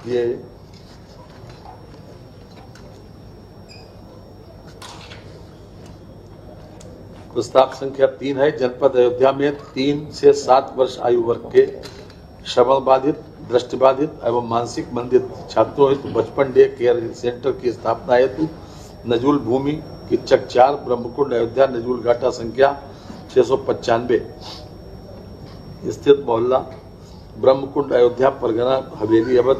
ये प्रस्ताव संख्या 3 है। जनपद अयोध्या में 3 से 7 वर्ष आयु वर्ग के श्रवण बाधित, दृष्टिबाधित एवं मानसिक मंदित छात्रों हेतु बचपन डे केयर सेंटर की स्थापना हेतु नजूल भूमि किच्चक 4 ब्रह्मकुंड अयोध्या नजूल घाटा संख्या 695 स्थित मोहल्ला ब्रह्मकुंड अयोध्या परगना हवेली अवध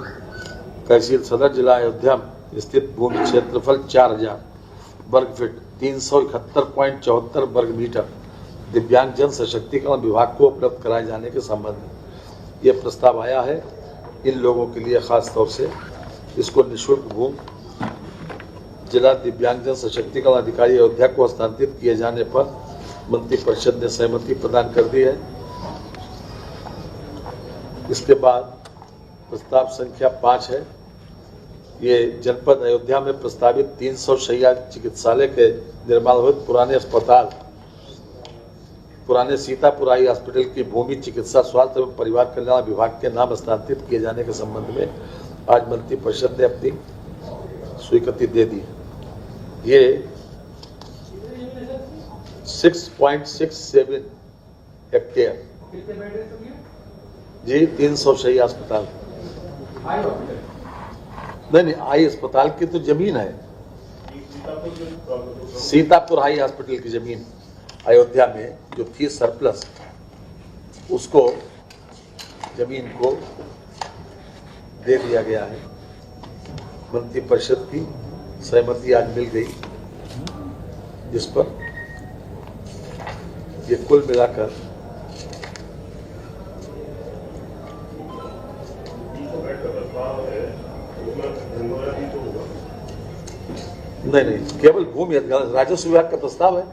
तहसील सदर जिला अयोध्या स्थित भूमि क्षेत्रफल 4000 वर्ग फीट 371.74 वर्ग मीटर दिव्यांग जन सशक्तिकरण विभाग को उपलब्ध कराए जाने के संबंध में ये प्रस्ताव आया है। इन लोगों के लिए खास तौर से इसको निःशुल्क भूमि जिला दिव्यांग जन सशक्तिकरण अधिकारी अयोध्या को हस्तांतरित किए जाने पर मंत्रिपरिषद ने सहमति प्रदान कर दी है। इसके बाद प्रस्ताव संख्या 5 है। ये जनपद अयोध्या में प्रस्तावित 300 शैय्या चिकित्सालय के निर्माण हेतु पुराने अस्पताल पुराने सीतापुर आई हॉस्पिटल की भूमि चिकित्सा स्वास्थ्य एवं परिवार कल्याण विभाग के नाम हस्तांतरित किए जाने के संबंध में आज मंत्रिपरिषद ने अपनी स्वीकृति दे दी। ये 6.67 हेक्टेयर जी 300 शैय्या अस्पताल नहीं आई अस्पताल की तो जमीन है। सीतापुर हाई हॉस्पिटल की जमीन अयोध्या में जो थी सरप्लस उसको जमीन को दे दिया गया है। मंत्रिपरिषद की सहमति आज मिल गई जिस पर ये कुल मिलाकर नहीं केवल भूमि राजस्व विभाग का प्रस्ताव है।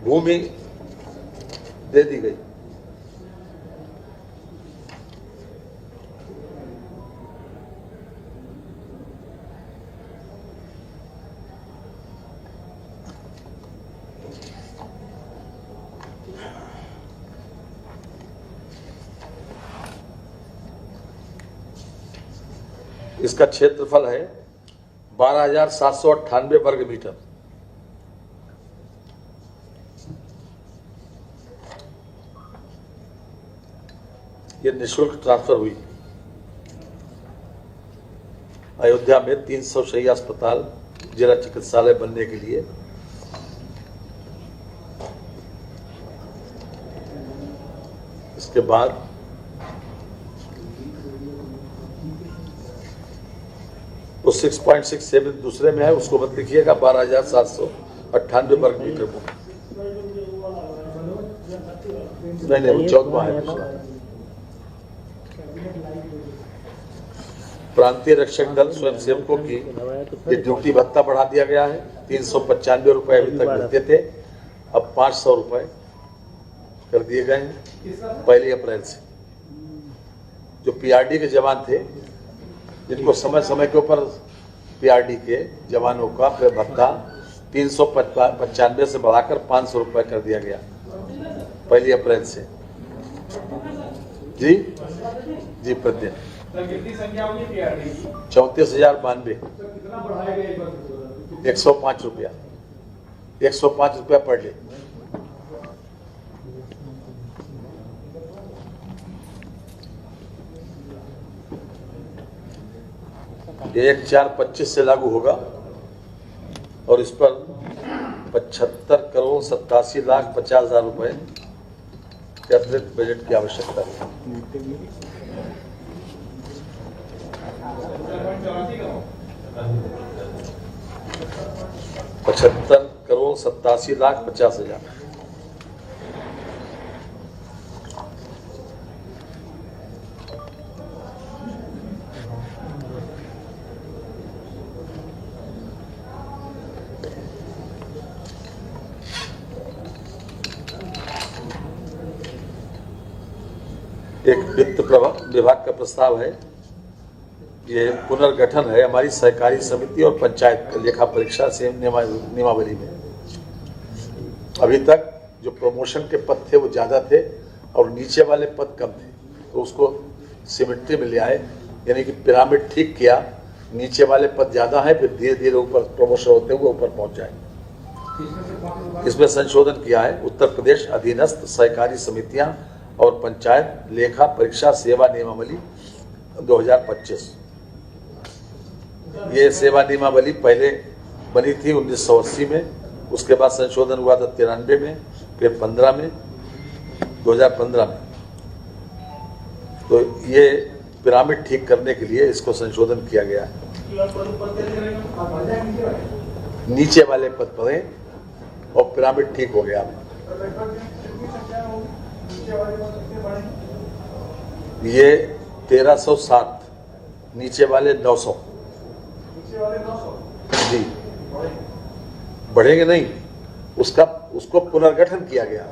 भूमि दे दी गई। इसका क्षेत्रफल है 12,798 वर्ग मीटर। ये निःशुल्क ट्रांसफर हुई। अयोध्या में 300 शैय्या अस्पताल जिला चिकित्सालय बनने के लिए इसके बाद वो 6.67 दूसरे में है उसको मत लिखिएगा 12,798 वर्ग मीटर को नहीं वो 14वां है दूसरा। प्रांतीय रक्षक दल स्वयंसेवकों की ये ड्यूटी भत्ता बढ़ा दिया गया है। 395 रुपए अभी तक मिलते थे, अब 500 रुपए कर दिए गए हैं 1 अप्रैल से। जो पीआरडी के जवान थे जिनको समय समय के ऊपर पीआरडी के जवानों का भत्ता 395 से बढ़ाकर 500 रुपए कर दिया गया 1 अप्रैल से। जी प्रतिदिन 34,092 105 रुपया 105 रुपया पर डे। ये 1/4/25 से लागू होगा और इस पर 75,87,50,000 रुपए के अतिरिक्त बजट की आवश्यकता है। 75,87,50,000। एक वित्त विभाग का प्रस्ताव है। ये पुनर्गठन है हमारी सहकारी समिति और पंचायत लेखा परीक्षा से नियमावली में। अभी तक जो प्रमोशन के पद थे वो ज्यादा थे और नीचे वाले पद कम थे, तो उसको सिमेट्री में ले आए, यानी कि पिरामिड ठीक किया, नीचे वाले पद ज्यादा है, फिर धीरे धीरे ऊपर प्रमोशन होते हुए ऊपर पहुंच जाए। इसमें संशोधन किया है उत्तर प्रदेश अधीनस्थ सहकारी समितियां और पंचायत लेखा परीक्षा सेवा नियमावली 2025। ये सेवा नियमावली पहले बनी थी 1980 में, उसके बाद संशोधन हुआ था 93 में, फिर 15 में, 2015 में। तो ये पिरामिड ठीक करने के लिए इसको संशोधन किया गया है। नीचे वाले पद पड़े और पिरामिड ठीक हो गया। ये 1307, नीचे वाले 900 जी, बढ़ेंगे नहीं, उसको पुनर्गठन किया गया।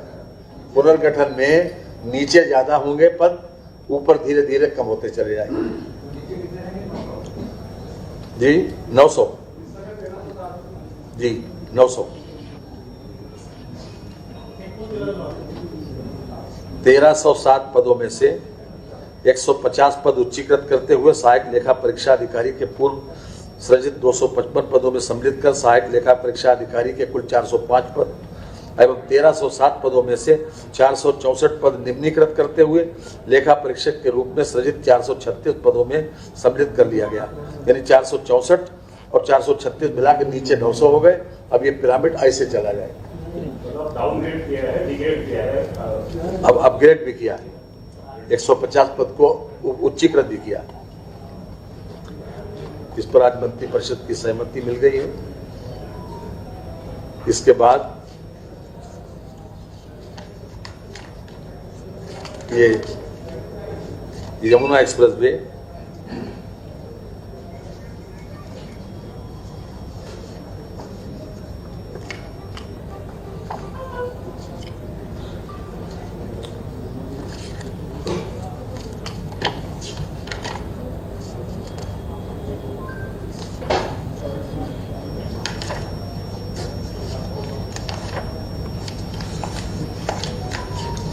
पुनर्गठन में नीचे ज्यादा होंगे पद, ऊपर धीरे धीरे कम होते चले जाएंगे। जी 900 जी 900 1307 पदों में से 150 पद उच्चीकृत करते हुए सहायक लेखा परीक्षा अधिकारी के पूर्व सृजित 255 पदों में सम्मिलित कर सहायक लेखा परीक्षा अधिकारी के कुल 405 पद एवं 1307 पदों में से 464 पद निम्नीकृत करते हुए लेखा परीक्षक के रूप में सृजित 436 पदों में सम्मिलित कर लिया गया। यानी 464 और 436 मिला के नीचे 900 हो गए। अब ये पिरामिड ऐसे चला जाए। डाउनग्रेड किया है, डिग्रेड किया है, अब अपग्रेड भी किया है, 150 पद को उच्चीकृत भी किया। इस पर आज मंत्री परिषद की सहमति मिल गई है। इसके बाद ये यमुना एक्सप्रेस वे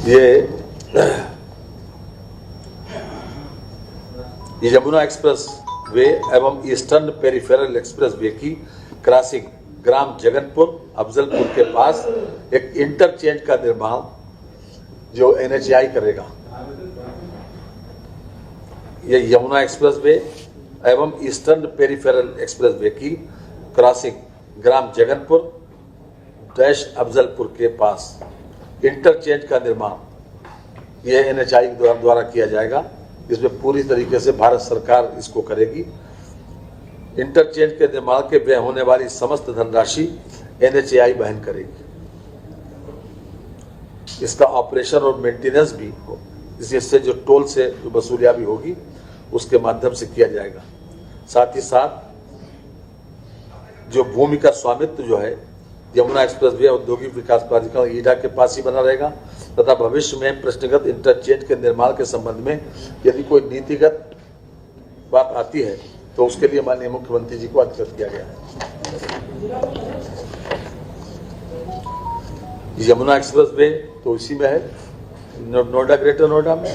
ये यमुना एक्सप्रेस वे एवं ईस्टर्न पेरिफेरल एक्सप्रेस वे की क्रॉसिंग ग्राम जगनपुर अफजलपुर के पास एक इंटरचेंज का निर्माण जो NHAI करेगा। ये यमुना एक्सप्रेस वे एवं ईस्टर्न पेरिफेरल एक्सप्रेस वे की क्रॉसिंग ग्राम जगनपुर डैश अफजलपुर के पास इंटरचेंज का निर्माण यह NHAI द्वारा किया जाएगा। इसमें पूरी तरीके से भारत सरकार इसको करेगी। इंटरचेंज के निर्माण के व्यय होने वाली समस्त धनराशि NHAI वहन करेगी। इसका ऑपरेशन और मेंटेनेंस भी हो, इससे जो टोल से जो वसूलियाबी होगी उसके माध्यम से किया जाएगा। साथ ही साथ जो भूमि का स्वामित्व जो है यमुना एक्सप्रेस वे औद्योगिक विकास प्राधिकरण ईडा के पास ही बना रहेगा तथा भविष्य में प्रश्नगत इंटरचेंज के निर्माण के संबंध में यदि कोई नीतिगत बात आती है तो उसके लिए माननीय मुख्यमंत्री जी को अवगत किया गया है। यमुना एक्सप्रेस वे तो इसी में है, नोएडा, ग्रेटर नोएडा में।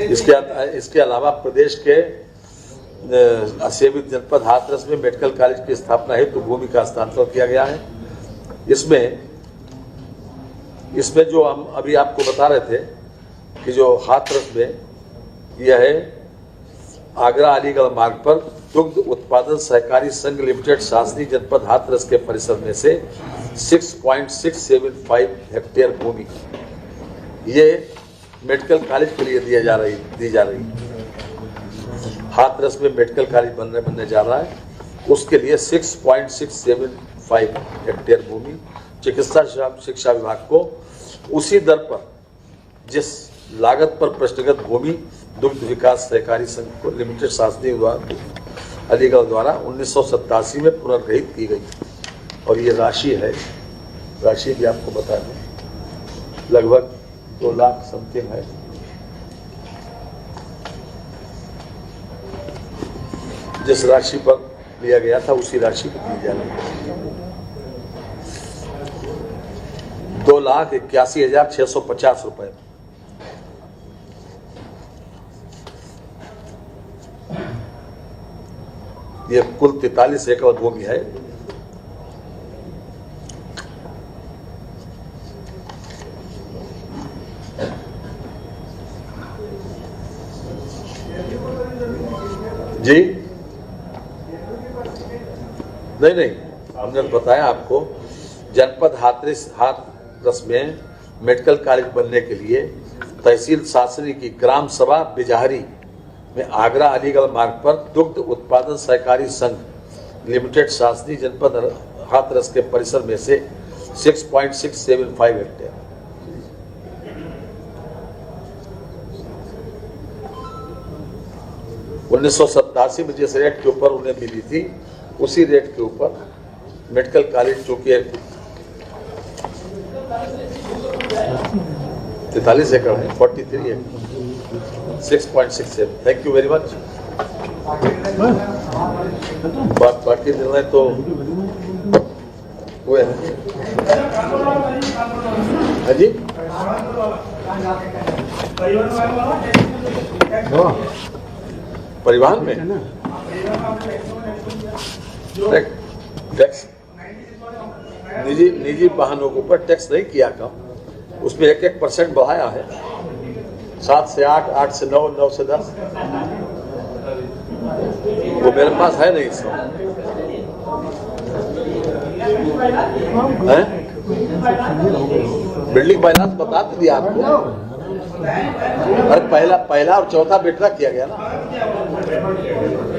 इसके अलावा प्रदेश के असेवित जनपद हाथरस में मेडिकल कॉलेज की स्थापना हेतु भूमि का हस्तांतरण किया गया है। इसमें जो हम अभी आपको बता रहे थे कि जो हाथरस में यह है आगरा अलीगढ़ मार्ग पर दुग्ध उत्पादन सहकारी संघ लिमिटेड शासनी जनपद हाथरस के परिसर में से 6.675 हेक्टेयर भूमि ये मेडिकल कॉलेज के लिए दी जा रही हाथरस में मेडिकल कॉलेज बनने जा रहा है। उसके लिए 6.675 हेक्टेयर भूमि चिकित्सा शिक्षा विभाग को उसी दर पर जिस लागत पर प्रश्नगत भूमि दुग्ध विकास सहकारी संघ लिमिटेड शासनी अलीगढ़ द्वारा 1987 में पुनर्ग्रहित की गई। और ये राशि है, राशि भी आपको बता दें, लगभग 2 लाख समथिंग है। जिस राशि पर लिया गया था उसी राशि को दी जा रही है। 2,81,650 रुपए। ये कुल 43 एकड़ भूमि है। जी नहीं, हमने बताया आपको, जनपद हाथरस में मेडिकल कॉलेज बनने के लिए तहसील शासनी की ग्राम सभा बिजहरी में आगरा अलीगढ़ मार्ग पर दुग्ध उत्पादन सहकारी संघ लिमिटेड शासनी जनपद हाथरस के परिसर में से 6.675 हेक्टेयर 1987 में जिस रेट के ऊपर उन्हें मिली थी उसी रेट के ऊपर मेडिकल कॉलेज चूंकि 43 एकड़ है, 43 है, 6.67। Thank you very much. बाकी निर्णय तो हुए हैं। हाँ जी, परिवहन में टैक्स निजी वाहनों के ऊपर टैक्स नहीं किया कम, उसमें 1% बढ़ाया है, 7 से 8, 8 से 9, 9 से 10। वो मेरे पास है नहीं सब है। बिल्डिंग फाइनेंस बता दिया आपको। अरे पहला और चौथा बेटरा किया गया ना,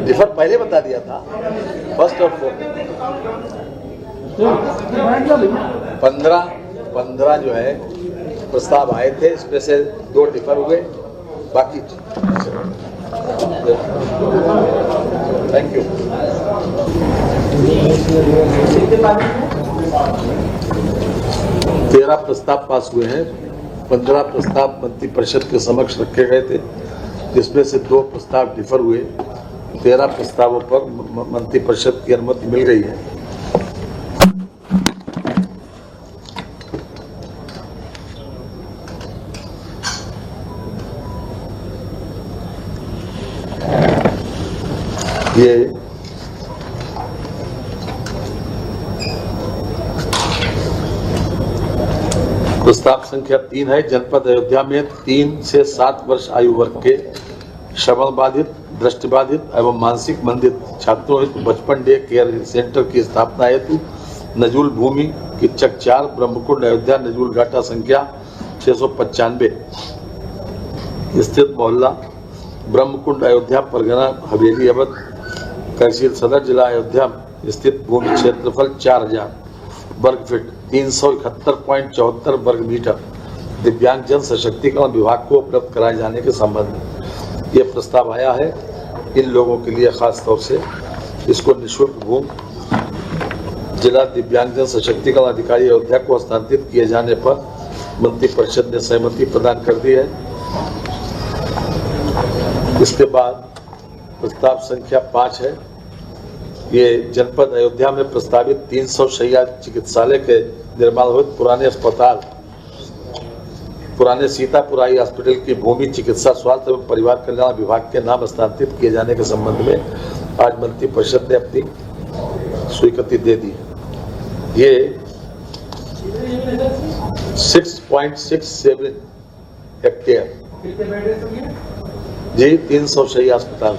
डिफर पहले बता दिया था, फर्स्ट और फोर्थ। 15 जो है प्रस्ताव आए थे, इसमें से 2 डिफर हुए, बाकी थैंक यू। 13 प्रस्ताव पास हुए हैं, 15 प्रस्ताव मंत्री परिषद के समक्ष रखे गए थे, जिसमें से 2 प्रस्ताव डिफर हुए। 13 प्रस्तावों पर मंत्री परिषद की अनुमति मिल गई है। ये प्रस्ताव संख्या 3 है। जनपद अयोध्या में 3 से 7 वर्ष आयु वर्ग के श्रवण बाधित, दृष्टिबाधित एवं मानसिक मंदित छात्रों हेतु बचपन डे केयर सेंटर की स्थापना हेतु नजूल भूमि किच्चक 4 ब्रह्मकुंड अयोध्या नजूल घाटा संख्या 695 स्थित मोहल्ला ब्रह्मकुंड अयोध्या परगना हवेली अवध तहसील सदर जिला अयोध्या स्थित भूमि क्षेत्रफल 4000 वर्ग फीट 371.74 वर्ग मीटर दिव्यांग जन सशक्तिकरण विभाग को उपलब्ध कराए जाने के संबंध में यह प्रस्ताव आया है। इन लोगों के लिए खास तौर से इसको निःशुल्क भूमि जिला दिव्यांग जन सशक्तिकरण अधिकारी अयोध्या को हस्तांतरित किए जाने पर मंत्री परिषद ने सहमति प्रदान कर दी है। इसके बाद प्रस्ताव संख्या 5 है। ये जनपद अयोध्या में प्रस्तावित 300 शैय्या चिकित्सालय के निर्माण हेतु पुराने सीतापुर आई हॉस्पिटल की भूमि चिकित्सा स्वास्थ्य एवं परिवार कल्याण विभाग के नाम हस्तांतरित किए जाने के संबंध में आज मंत्री परिषद ने अपनी स्वीकृति दे दी। ये 6.67 हेक्टेयर जी 300 शैय्या अस्पताल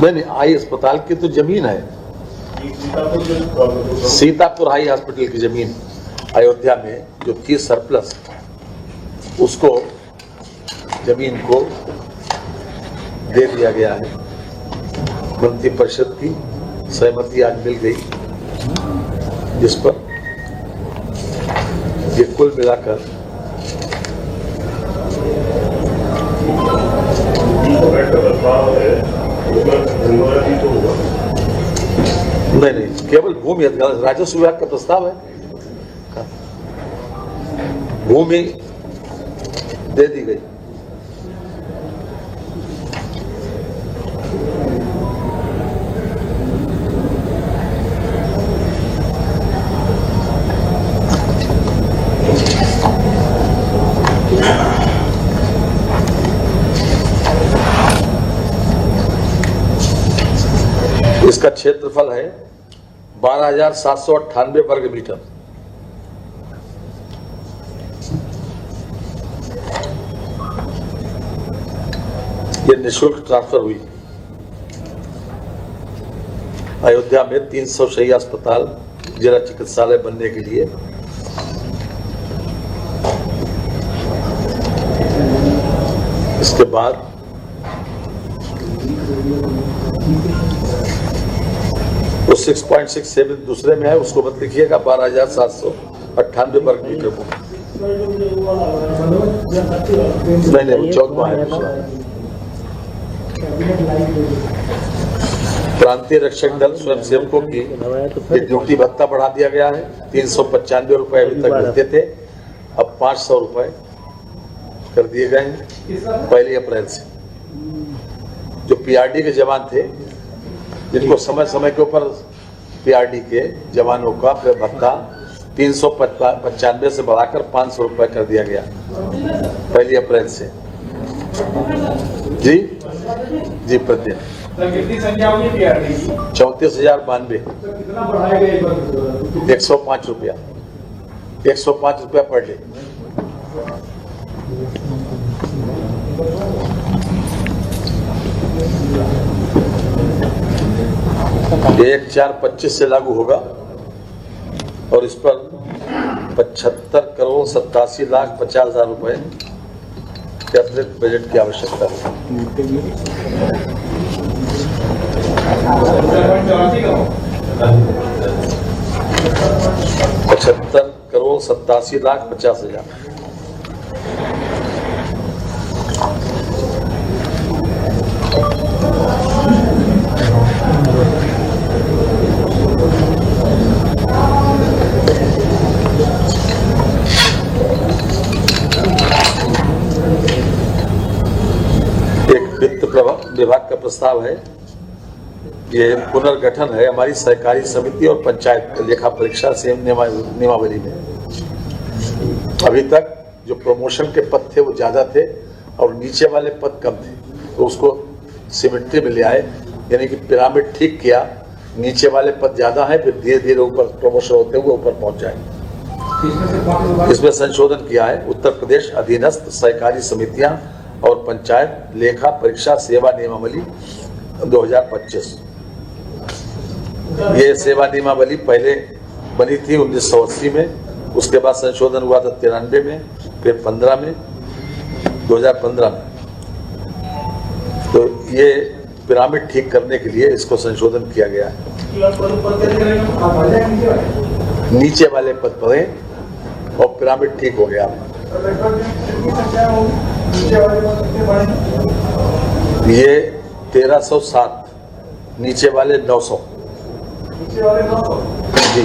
नहीं, आई अस्पताल की तो जमीन है, सीतापुर हाई हॉस्पिटल की जमीन अयोध्या में जो थी सरप्लस, उसको जमीन को दे दिया गया है। मंत्री परिषद की सहमति आज मिल गई, जिस पर ये कुल मिलाकर नहीं, केवल भूमि राजस्व विभाग का प्रस्ताव है, भूमि दे दी गई। इसका क्षेत्रफल है 12,798 वर्ग मीटर। ये निःशुल्क ट्रांसफर हुई। अयोध्या में 300 शैय्या अस्पताल जिला चिकित्सालय बनने के लिए इसके बाद वो 6.67 दूसरे में है, उसको मत लिखिएगा। 12,798 वर्ग मीटर को नहीं वो 14वां है दूसरा। प्रांतीय रक्षक दल स्वयंसेवकों की ड्यूटी भत्ता बढ़ा दिया गया है। 395 रुपए अभी तक मिलते थे, अब 500 रुपए कर दिए गए हैं 1 अप्रैल से। जो पीआरडी के जवान थे, जिनको समय समय के ऊपर पीआरडी के जवानों का भत्ता 395 से बढ़ाकर 500 रुपए कर दिया गया 1 अप्रैल से। जी प्रतिदिन कितनी संख्या होगी पीआरडी की? 34,092। कितना बढ़ाया गया? 105 रुपया, 105 रुपया पर डे। ये 1/4/25 से लागू होगा और इस पर 75,87,50,00,000 रुपए के अतिरिक्त बजट की आवश्यकता है। 75,87,50,00,000। वित्त विभाग का प्रस्ताव है। ये पुनर्गठन है हमारी सहकारी समिति और पंचायत लेखा परीक्षा सेम नियमावली में। अभी तक जो प्रमोशन के पद थे वो ज्यादा थे और नीचे वाले पद कम थे, तो उसको सिमेट्री में ले आए, यानी कि पिरामिड ठीक किया। नीचे वाले पद ज्यादा है, फिर धीरे धीरे ऊपर प्रमोशन होते हुए ऊपर पहुंच जाए। इसमें संशोधन किया है। उत्तर प्रदेश अधीनस्थ सहकारी समितियां और पंचायत लेखा परीक्षा सेवा नियमावली 2025। ये सेवा नियमावली पहले बनी थी 1980 में, उसके बाद संशोधन हुआ था 93 में, फिर 15 में, 2015 में। तो ये पिरामिड ठीक करने के लिए इसको संशोधन किया गया है। नीचे वाले पद बढ़े और पिरामिड ठीक हो गया। ये 1307, नीचे वाले 900। जी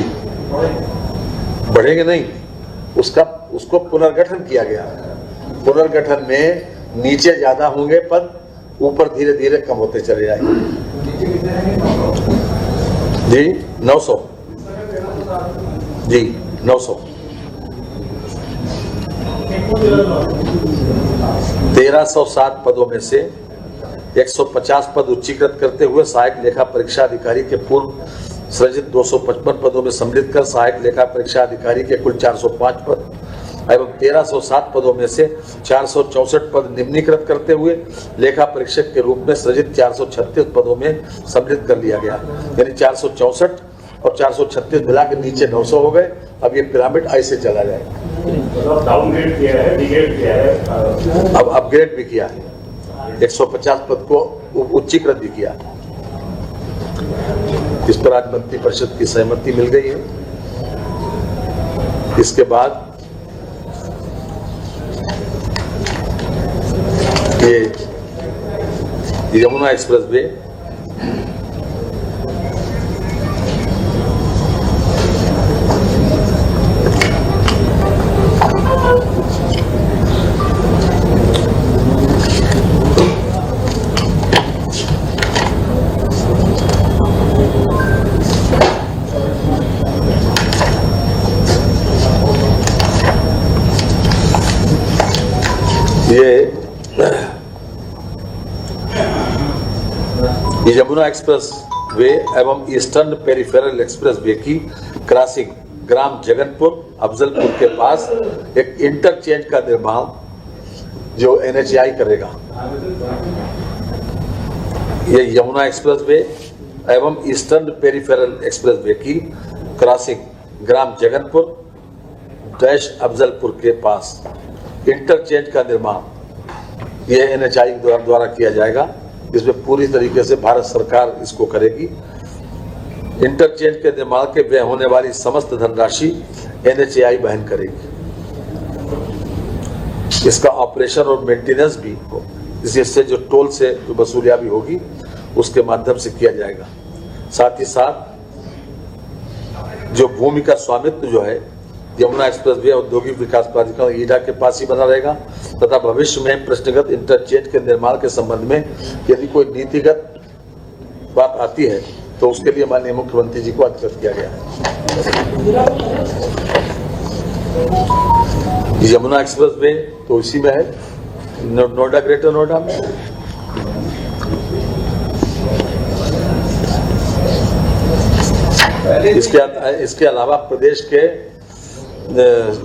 बढ़ेंगे नहीं, उसको पुनर्गठन किया गया। पुनर्गठन में नीचे ज्यादा होंगे पद, ऊपर धीरे धीरे कम होते चले जाएंगे। जी 900। जी 900। 1307 पदों में से 150 पद उच्चीकृत करते हुए सहायक लेखा परीक्षा अधिकारी के पूर्व सृजित 255 पदों में सम्मिलित कर सहायक लेखा परीक्षा अधिकारी के कुल 405 पद एवं 1307 पदों में से 464 पद निम्नीकृत करते हुए लेखा परीक्षक के रूप में सृजित 436 पदों में सम्मिलित कर लिया गया। यानी 464 और 436 मिला के नीचे 900 हो गए। अब ये पिरामिड ऐसे चला जाएगा। मतलब डाउनग्रेड किया है, डिग्रेड किया है, अब अपग्रेड भी किया है। 150 पद को उच्चीकृत भी किया। इस पर आज मंत्री परिषद की सहमति मिल गई है। इसके बाद ये यमुना एक्सप्रेस वे ये यमुना एक्सप्रेस वे एवं ईस्टर्न पेरिफेरल एक्सप्रेस वे की क्रॉसिंग ग्राम जगनपुर अफजलपुर के पास एक इंटरचेंज का निर्माण जो NHAI करेगा। ये यमुना एक्सप्रेस वे एवं ईस्टर्न पेरिफेरल एक्सप्रेस वे की क्रॉसिंग ग्राम जगनपुर डैश अफजलपुर के पास इंटरचेंज का निर्माण यह NHAI द्वारा किया जाएगा। इसमें पूरी तरीके से भारत सरकार इसको करेगी। इंटरचेंज के निर्माण के व्यय होने वाली समस्त धनराशि NHAI वहन करेगी। इसका ऑपरेशन और मेंटेनेंस भी इससे जो टोल से जो वसूलियां भी होगी उसके माध्यम से किया जाएगा। साथ ही साथ जो भूमि का स्वामित्व जो है यमुना एक्सप्रेस वे औद्योगिक विकास प्राधिकरण ईडा के पास ही बना रहेगा तथा भविष्य में प्रश्नगत इंटरचेंज के निर्माण के संबंध में यदि कोई नीतिगत बात आती है तो उसके लिए माननीय मुख्यमंत्री जी को अवगत किया गया है। यमुना एक्सप्रेस वे तो इसी में है, नोएडा ग्रेटर नोएडा में। इसके अलावा प्रदेश के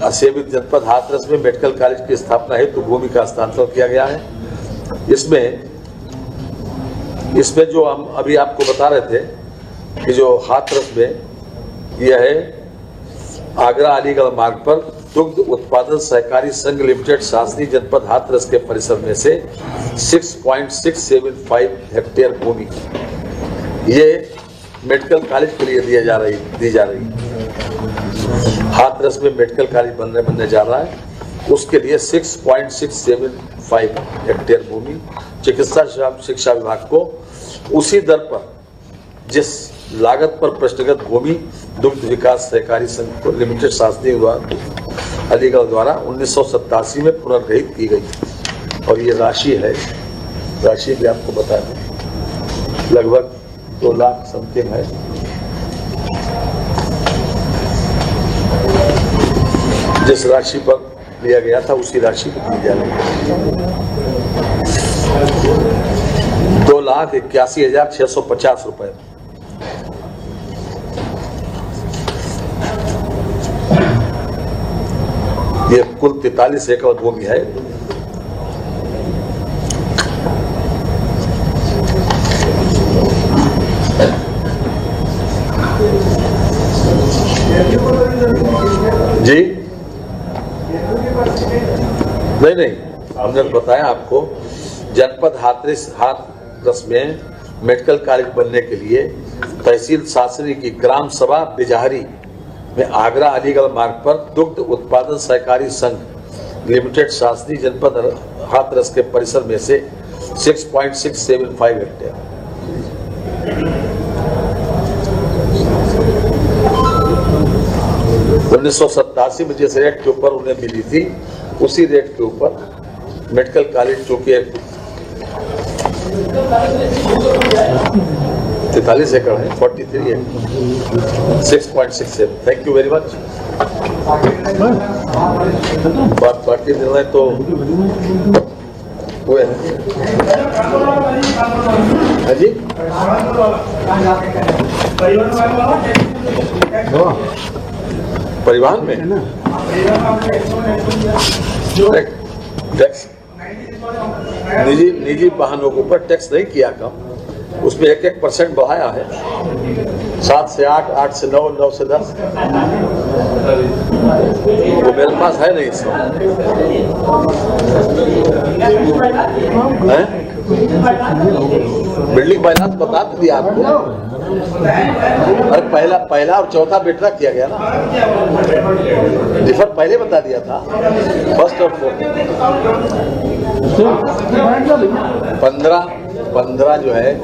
असेवित जनपद हाथरस में मेडिकल कॉलेज की स्थापना हेतु भूमि का हस्तांतरण किया गया है। इसमें जो हम अभी आपको बता रहे थे कि जो हाथरस में यह है आगरा अलीगढ़ मार्ग पर दुग्ध उत्पादन सहकारी संघ लिमिटेड शासनी जनपद हाथरस के परिसर में से 6.675 हेक्टेयर भूमि ये मेडिकल कॉलेज के लिए दी जा रही हाथरस में मेडिकल कॉलेज बनने जा रहा है। उसके लिए 6.675 हेक्टेयर भूमि चिकित्सा शिक्षा विभाग को उसी दर पर जिस लागत पर प्रश्नगत भूमि दुग्ध विकास सहकारी संघ लिमिटेड शासनी अलीगढ़ द्वारा 1987 में पुनर्गठित की गई और ये राशि भी आपको बता दें लगभग 2 लाख समथिंग है। जिस राशि पर लिया गया था उसी राशि को दी जा रही है 2,81,650 रुपए। ये कुल 43 एकड़ भूमि है। जी नहीं हमने बताया आपको जनपद हाथरस में मेडिकल कॉलेज बनने के लिए तहसील शासनी की ग्राम सभा बिजहरी में आगरा अलीगढ़ मार्ग पर दुग्ध उत्पादन सहकारी संघ लिमिटेड शासनी जनपद हाथरस के परिसर में से 6.675 हेक्टेयर $1987 में जिस रेट के ऊपर उन्हें मिली थी उसी रेट के ऊपर मेडिकल कॉलेज चूंकि 43 एकड़ है 43 है 6.67। Thank you very much. बाकी निर्णय तो हुए हैं जी। परिवहन में टैक्स निजी वाहनों के ऊपर टैक्स नहीं किया कम, उसमें 1% बढ़ाया है 7 से 8, 8 से 9, 9 से 10। वो मेरे पास है नहीं इस बिल्डिंग फाइनेंस बता दिया आपको। अरे पहला और चौथा बेटरा किया गया ना, डिफर पहले बता दिया था। फर्स्ट और फोर्थ 15 जो है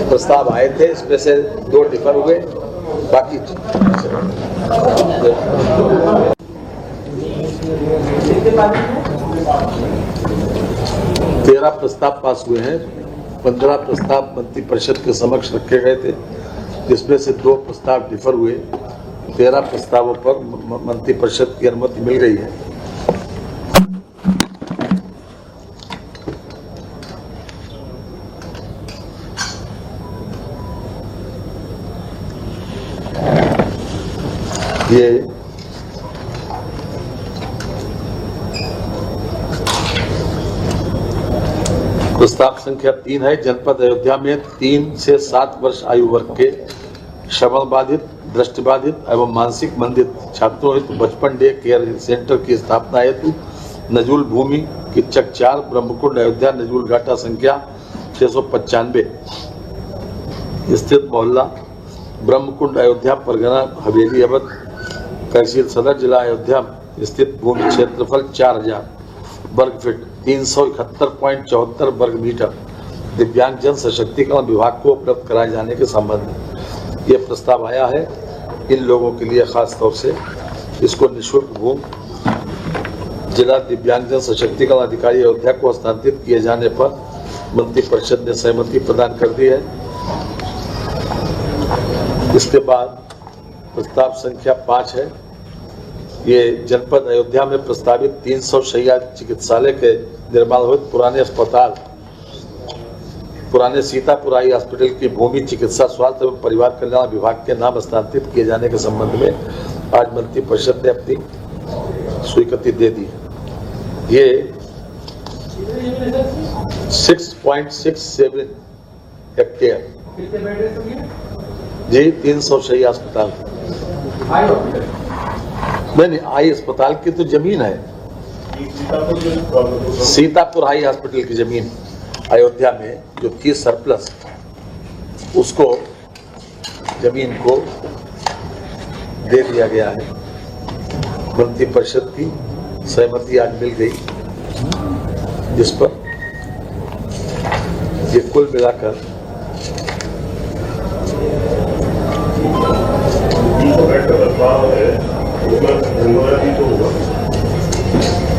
प्रस्ताव आए थे, इसमें से 2 डिफर हुए, बाकी 13 प्रस्ताव पास हुए हैं। 15 प्रस्ताव मंत्री परिषद के समक्ष रखे गए थे, जिसमें से 2 प्रस्ताव डिफर हुए। 13 प्रस्तावों पर मंत्री परिषद की अनुमति मिल गई है। ये प्रस्ताव संख्या 3 है। जनपद अयोध्या में 3 से 7 वर्ष आयु वर्ग के श्रवण बाधित, दृष्टिबाधित एवं मानसिक मंदित छात्रों हेतु बचपन डे केयर सेंटर की स्थापना हेतु नजूल भूमि किच्चक 4 ब्रह्मकुंड अयोध्या नजूल घाटा संख्या 695 स्थित मोहल्ला ब्रह्मकुंड अयोध्या परगना हवेली अवध तहसील सदर जिला अयोध्या स्थित भूमि क्षेत्रफल 4000 वर्ग फीट 371.74 वर्ग मीटर दिव्यांग जन सशक्तिकरण विभाग को उपलब्ध कराए जाने के संबंध में यह प्रस्ताव आया है। इन लोगों के लिए खास तौर से इसको निःशुल्क भूमि जिला दिव्यांग जन सशक्तिकरण अधिकारी अयोध्या को हस्तांतरित किए जाने पर मंत्रिपरिषद ने सहमति प्रदान कर दी है। इसके बाद प्रस्ताव संख्या 5 है। ये जनपद अयोध्या में प्रस्तावित 300 शैय्या चिकित्सालय के निर्माण हेतु पुराने अस्पताल पुराने सीतापुर आई हॉस्पिटल की भूमि चिकित्सा स्वास्थ्य एवं परिवार कल्याण विभाग के नाम हस्तांतरित किए जाने के संबंध में आज मंत्रिपरिषद ने अपनी स्वीकृति दे दी है। ये 6.67 हेक्टेयर जी 300 शैय्या अस्पताल नहीं आई अस्पताल की तो जमीन है। सीतापुर हाई हॉस्पिटल की जमीन अयोध्या में जो थी सरप्लस उसको जमीन को दे दिया गया है। मंत्रिपरिषद की सहमति आज मिल गई जिस पर ये कुल मिलाकर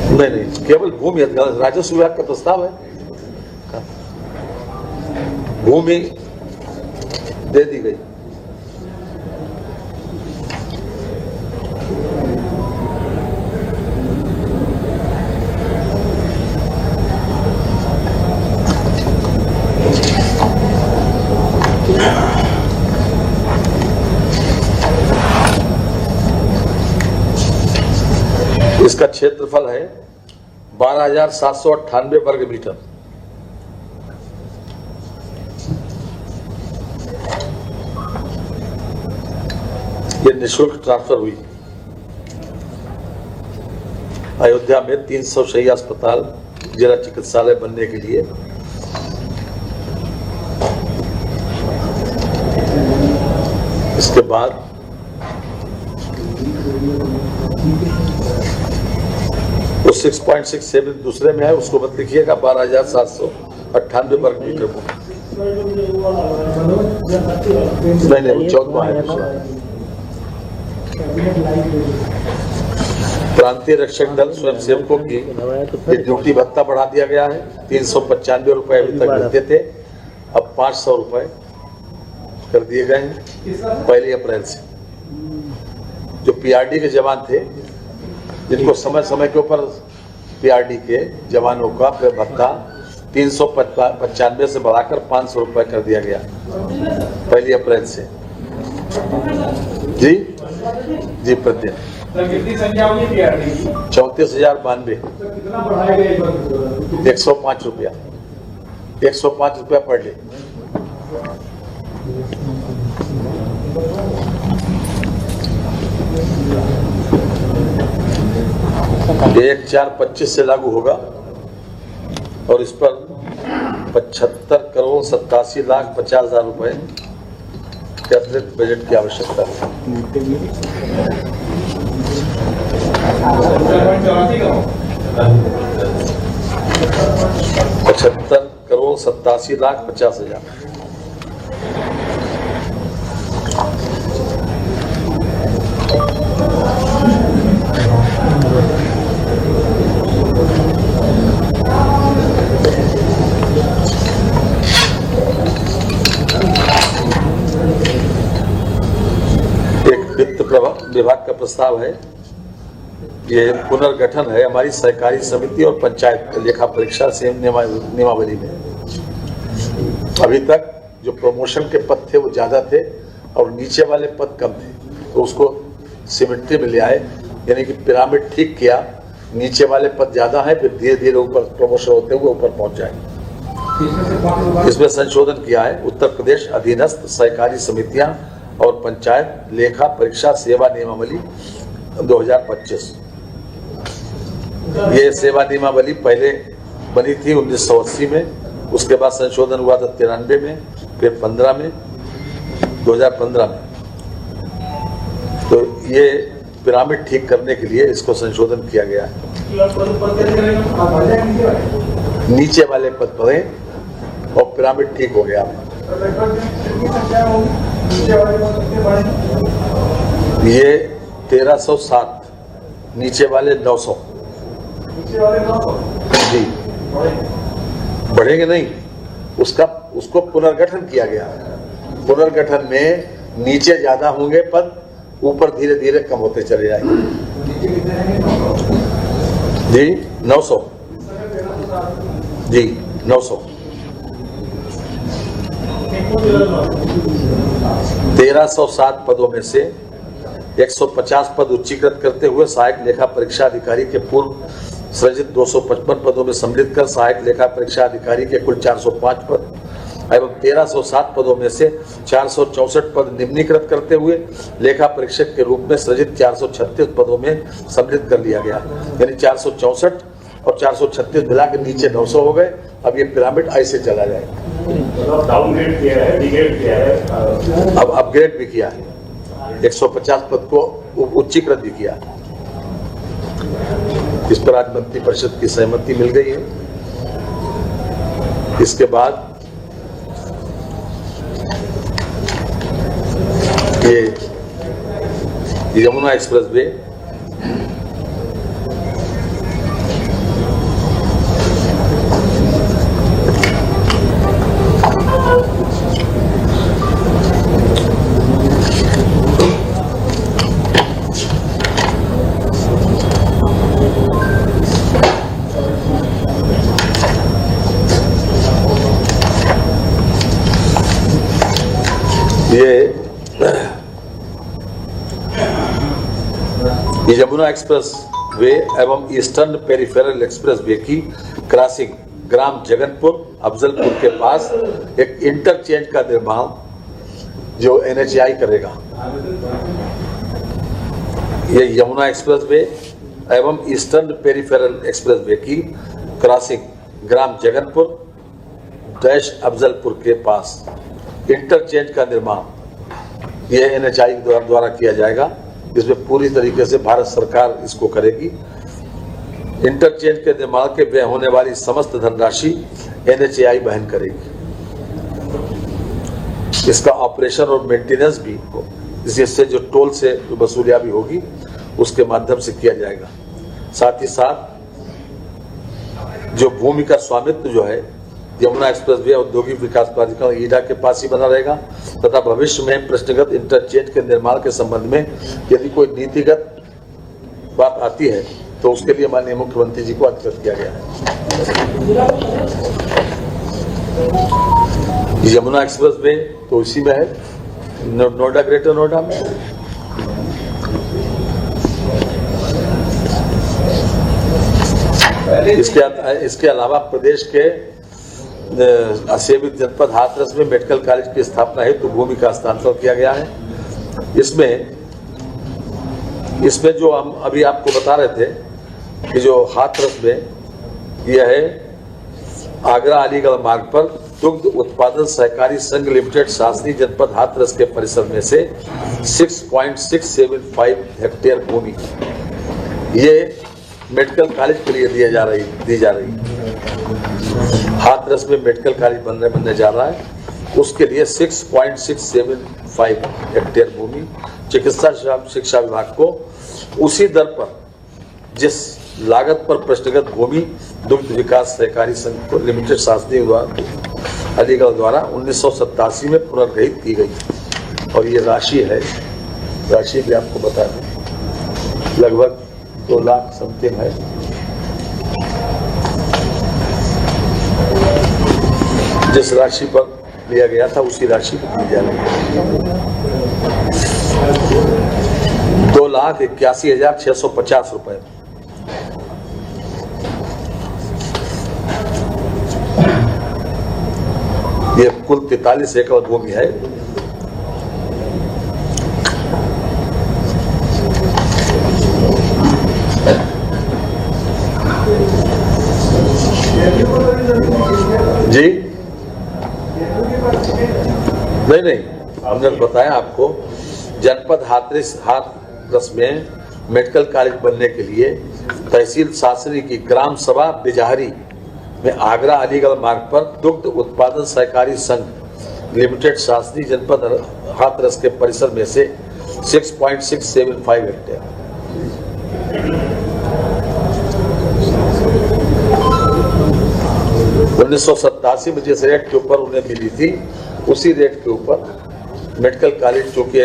नहीं केवल भूमि राजस्व विभाग का प्रस्ताव है। भूमि दे दी गई। इसका क्षेत्रफल है 12,798 वर्ग मीटर। ये निःशुल्क ट्रांसफर हुई। अयोध्या में 300 शैय्या अस्पताल जिला चिकित्सालय बनने के लिए इसके बाद तो 6.67 दूसरे में है उसको मत लिखिएगा 12,798 वर्ग मीटर नहीं 14वां है दूसरा। प्रांतीय रक्षक दल स्वयंसेवकों की ड्यूटी भत्ता बढ़ा दिया गया है। 395 रुपए अभी तक मिलते थे, अब 500 रुपए कर दिए गए हैं 1 अप्रैल से। जो पीआरडी के जवान थे जिनको समय समय के ऊपर पीआरडी के जवानों का भत्ता 395 से बढ़ाकर 500 रुपए कर दिया गया 1 अप्रैल से। जी प्रत्येक कितनी संख्या होगी पीआरडी की? 34,092 105 रुपया 105 रुपया पर डे। ये 1/4/25 से लागू होगा और इस पर 75,87,50,000 रुपए के अतिरिक्त बजट की आवश्यकता है। 75,87,50,000। विभाग का प्रस्ताव है। ये पुनर्गठन है हमारी सहकारी समिति और पंचायत लेखा परीक्षा से नियमावली में। अभी तक जो प्रमोशन के पद थे वो ज्यादा थे और नीचे वाले पद कम थे, तो उसको सिमेट्री में ले आए, यानी कि पिरामिड ठीक किया, नीचे वाले पद ज्यादा है, फिर धीरे धीरे ऊपर प्रमोशन होते हुए ऊपर पहुंच जाएंगे। इसमें संशोधन किया है उत्तर प्रदेश अधीनस्थ सहकारी समितियां और पंचायत लेखा परीक्षा सेवा नियमावली 2025। ये सेवा नियमावली पहले बनी थी 1980 में, उसके बाद संशोधन हुआ था 93 में, फिर 15 में, 2015 में। तो ये पिरामिड ठीक करने के लिए इसको संशोधन किया गया है। नीचे वाले पद पड़े और पिरामिड ठीक हो गया। ये 1307, नीचे वाले 900। जी, बढ़ेंगे नहीं, उसको पुनर्गठन किया गया। पुनर्गठन में नीचे ज्यादा होंगे पद, ऊपर धीरे धीरे कम होते चले जाएंगे। जी 900, जी 900। 1307 पदों में से 150 पद उच्चीकृत करते हुए सहायक लेखा परीक्षा अधिकारी के पूर्व सृजित 255 पदों में सम्मिलित कर सहायक लेखा परीक्षा अधिकारी के कुल 405 पद एवं 1307 पदों में से 464 पद निम्नीकृत करते हुए लेखा परीक्षक के रूप में सृजित 436 पदों में सम्मिलित कर लिया गया। यानी 464 और 436 मिला के नीचे 900 हो गए। अब ये पिरामिड ऐसे चला जाएगा। डाउनग्रेड किया है, डिग्रेड किया है, अब अपग्रेड भी किया है, 150 पद को उच्चीकृत भी किया। इस पर आज मंत्री परिषद की सहमति मिल गई है। इसके बाद ये यमुना एक्सप्रेसवे ये यमुना एक्सप्रेस वे एवं ईस्टर्न पेरिफेरल एक्सप्रेस वे की क्रॉसिंग ग्राम जगनपुर अफजलपुर के पास एक इंटरचेंज का निर्माण जो NHAI करेगा। ये यमुना एक्सप्रेस वे एवं ईस्टर्न पेरिफेरल एक्सप्रेस वे की क्रॉसिंग ग्राम जगनपुर डैश अफजलपुर के पास इंटरचेंज का निर्माण यह NHAI द्वारा किया जाएगा। इसमें पूरी तरीके से भारत सरकार इसको करेगी। इंटरचेंज के निर्माण के व्यय होने वाली समस्त धनराशि NHAI वहन करेगी। इसका ऑपरेशन और मेंटेनेंस भी इससे जो टोल से वसूलिया भी होगी उसके माध्यम से किया जाएगा। साथ ही साथ जो भूमि का स्वामित्व जो है यमुना एक्सप्रेस वे औद्योगिक विकास प्राधिकरण ईडा के पास ही बना रहेगा तथा भविष्य में प्रश्नगत इंटरचेंज के निर्माण के संबंध में यदि कोई नीतिगत बात आती है तो उसके लिए माननीय मुख्यमंत्री जी को अवगत किया गया है। यमुना एक्सप्रेस वे तो इसी में है, नोएडा ग्रेटर नोएडा में। इसके अलावा प्रदेश के असेवित जनपद हाथरस में मेडिकल कॉलेज की स्थापना हेतु भूमि का हस्तांतरण किया गया है। इसमें जो हम अभी आपको बता रहे थे कि जो हाथरस में यह है आगरा अलीगढ़ मार्ग पर दुग्ध उत्पादन सहकारी संघ लिमिटेड शासनी जनपद हाथरस के परिसर में से 6.675 हेक्टेयर भूमि ये मेडिकल कॉलेज के लिए दी जा रही हाथरस में मेडिकल कॉलेज बनने जा रहा है, उसके लिए 6.675 हेक्टेयर भूमि चिकित्सा शिक्षा विभाग को उसी दर पर जिस लागत पर प्रश्नगत भूमि दुग्ध विकास सहकारी संघ लिमिटेड शासनी अलीगढ़ द्वारा 1987 में पुनर्ग्रहित की गई। और ये राशि है, राशि भी आपको बता दें, लगभग 2 लाख समथिंग है। जिस राशि पर लिया गया था उसी राशि को दी जा रही है। 2,00,00,000 2,81,650 रुपए। ये कुल 43 एकड़ भूमि है। जी नहीं, हमने बताया आपको, जनपद हाथरस में मेडिकल कॉलेज बनने के लिए तहसील शासनी की ग्राम सभा बिजहरी में आगरा अलीगढ़ मार्ग पर दुग्ध उत्पादन सहकारी संघ लिमिटेड शासनी जनपद हाथरस के परिसर में से 6.675 हेक्टेयर 1987 में जिस रेट के ऊपर उन्हें मिली थी उसी रेट के ऊपर मेडिकल कॉलेज जो कि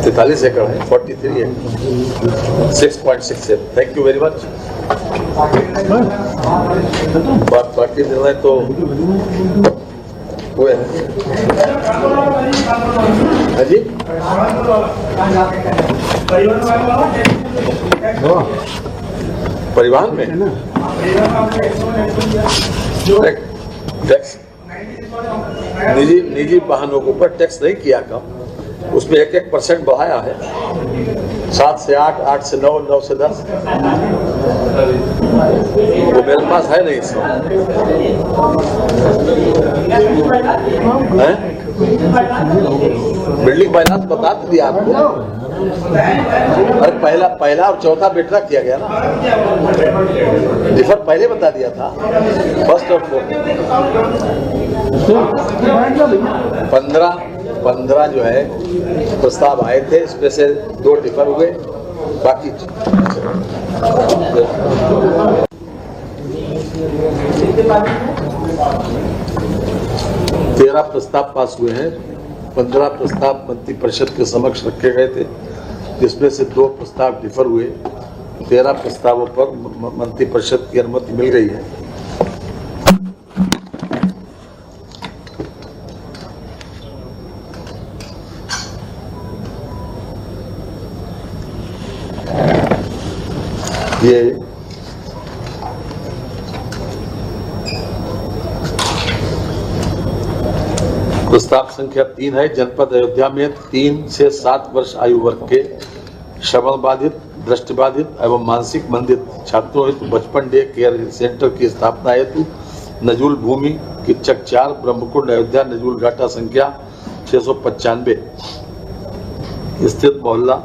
43 एकड़ है, 43 है, 6.67। Thank you very much. बाकी निर्णय तो हुए हैं। हाँ जी, परिवहन में टैक्स निजी वाहनों के ऊपर टैक्स नहीं किया कम, उसमें 1% बढ़ाया है, 7 से 8, 8 से 9, 9 से 10। वो मेरे पास है नहीं इसमें। बिल्डिंग फाइनेंस बता दिया आपको। अरे पहला और चौथा बेटरा किया गया ना, डिफर पहले बता दिया था, फर्स्ट और फोर्थ। 15 जो है प्रस्ताव आए थे, इसमें से 2 डिफर हुए, बाकी 13 प्रस्ताव पास हुए हैं। 15 प्रस्ताव मंत्री परिषद के समक्ष रखे गए थे, जिसमें से 2 प्रस्ताव डिफर हुए। 13 प्रस्तावों पर मंत्री परिषद की अनुमति मिल गई है। ये प्रस्ताव संख्या 3 है। जनपद अयोध्या में 3 से 7 वर्ष आयु वर्ग के श्रवण बाधित, दृष्टिबाधित एवं मानसिक मंदित छात्रों हेतु बचपन डे केयर सेंटर की स्थापना हेतु नजूल भूमि किच्चक 4 ब्रह्मकुंड अयोध्या नजूल घाटा संख्या 695 स्थित मोहल्ला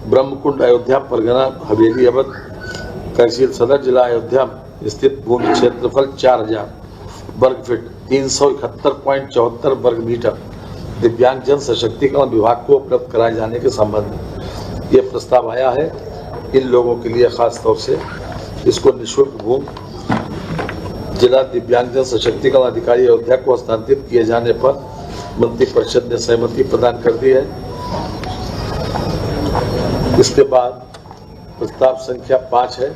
ब्रह्मकुंड अयोध्या परगना हवेली अवध तहसील सदर जिला अयोध्या स्थित भूमि क्षेत्रफल 4000 वर्ग फीट 371.74 वर्ग मीटर दिव्यांग जन सशक्तिकरण विभाग को उपलब्ध कराए जाने के संबंध में ये प्रस्ताव आया है। इन लोगों के लिए खास तौर से इसको निःशुल्क भूमि जिला दिव्यांग जन सशक्तिकरण अधिकारी अयोध्या को हस्तांतरित किए जाने पर मंत्री परिषद ने सहमति प्रदान कर दी है। इसके बाद प्रस्ताव संख्या 5 है।